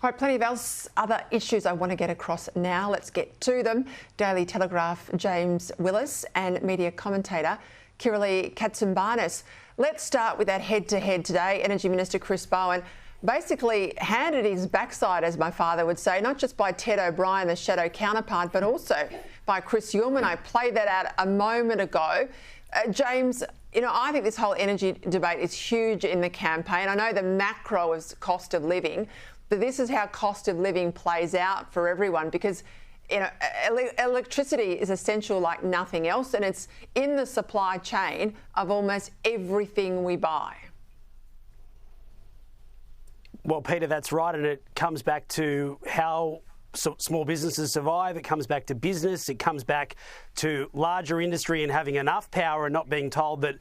Right, plenty of other issues I want to get across now. Let's get to them. Daily Telegraph James Willis and media commentator Kiralee Katsimbarnis. Let's start with that head-to-head today. Energy Minister Chris Bowen basically handed his backside, as my father would say, not just by Ted O'Brien, the shadow counterpart, but also by Chris Uhlmann. I played that out a moment ago. James, you know, I think this whole energy debate is huge in the campaign. I know the macro is cost of living, but this is how cost of living plays out for everyone, because you know, electricity is essential like nothing else, and it's in the supply chain of almost everything we buy. Well, Peter, that's right, and it comes back to how small businesses survive. It comes back to business. It comes back to larger industry and having enough power and not being told that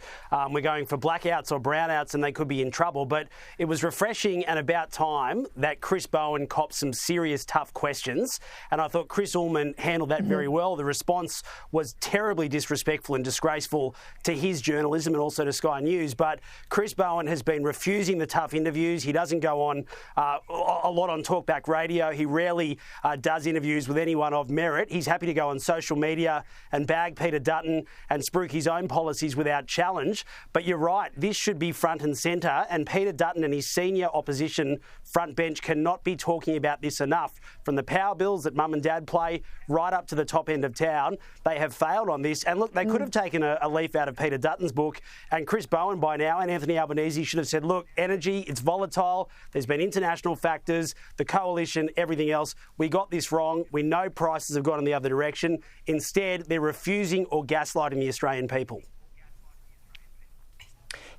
we're going for blackouts or brownouts and they could be in trouble. But it was refreshing and about time that Chris Bowen copped some serious tough questions, and I thought Chris Uhlmann handled that very well. The response was terribly disrespectful and disgraceful to his journalism and also to Sky News, but Chris Bowen has been refusing the tough interviews. He doesn't go on a lot on Talkback Radio. He rarely does interviews with anyone of merit. He's happy to go on social media and bag Peter Dutton and spruik his own policies without challenge. But you're right, this should be front and centre, and Peter Dutton and his senior opposition front bench cannot be talking about this enough. From the power bills that mum and dad play right up to the top end of town, they have failed on this. And look, they could have taken a leaf out of Peter Dutton's book, and Chris Bowen by now and Anthony Albanese should have said, look, energy, it's volatile. There's been international factors, the coalition, everything else. We got this wrong. We know prices have gone in the other direction. Instead, they're refusing or gaslighting the Australian people.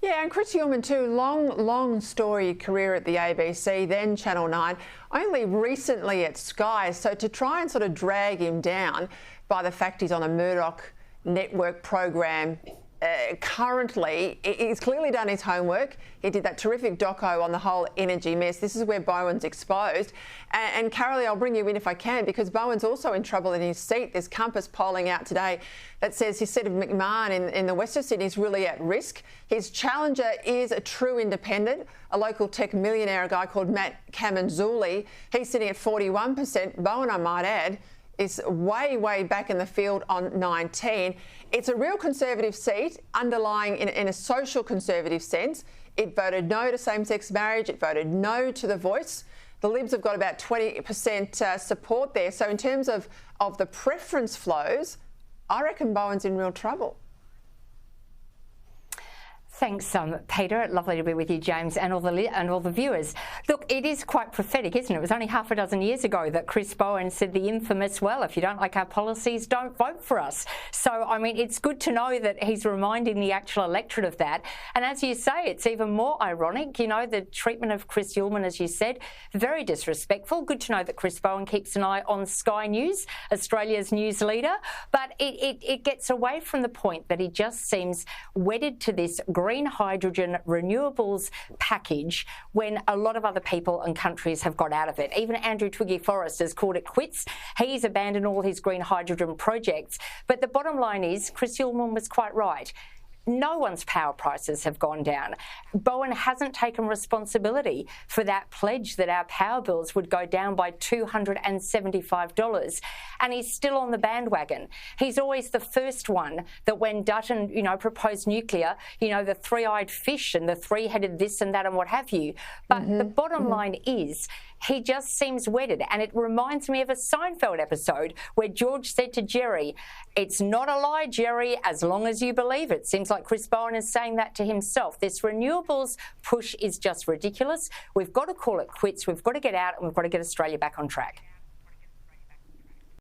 Yeah, and Chris Uhlmann too, long storied career at the ABC, then Channel 9, only recently at Sky. So to try and sort of drag him down by the fact he's on a Murdoch network program currently, he's clearly done his homework. He did that terrific doco on the whole energy mess. This is where Bowen's exposed. And Kiralee, I'll bring you in if I can, because Bowen's also in trouble in his seat. There's Compass polling out today that says his seat of McMahon in the west of Sydney is really at risk. His challenger is a true independent, a local tech millionaire, a guy called Matt Camanzuli. He's sitting at 41%. Bowen, I might add, is way back in the field on 19. It's a real conservative seat, underlying in a social conservative sense. It voted no to same-sex marriage. It voted no to the voice. The Libs have got about 20% support there. So in terms of the preference flows, I reckon Bowen's in real trouble. Thanks, Peter. Lovely to be with you, James, and all the viewers. Look, it is quite prophetic, isn't it? It was only half a dozen years ago that Chris Bowen said the infamous, well, if you don't like our policies, don't vote for us. So, I mean, it's good to know that he's reminding the actual electorate of that. And as you say, it's even more ironic. You know, the treatment of Chris Uhlmann, as you said, very disrespectful. Good to know that Chris Bowen keeps an eye on Sky News, Australia's news leader. But it gets away from the point that he just seems wedded to this green hydrogen renewables package when a lot of other people and countries have got out of it. Even Andrew Twiggy Forrest has called it quits. He's abandoned all his green hydrogen projects. But the bottom line is, Chris Uhlmann was quite right. No one's power prices have gone down. Bowen hasn't taken responsibility for that pledge that our power bills would go down by $275, and he's still on the bandwagon. He's always the first one that when Dutton, you know, proposed nuclear, you know, the three-eyed fish and the three-headed this and that and what have you. But the bottom line is, he just seems wedded, and it reminds me of a Seinfeld episode where George said to Jerry, "It's not a lie, Jerry, as long as you believe it." Seems like Chris Bowen is saying that to himself. This renewables push is just ridiculous. We've got to call it quits. We've got to get out, and we've got to get Australia back on track.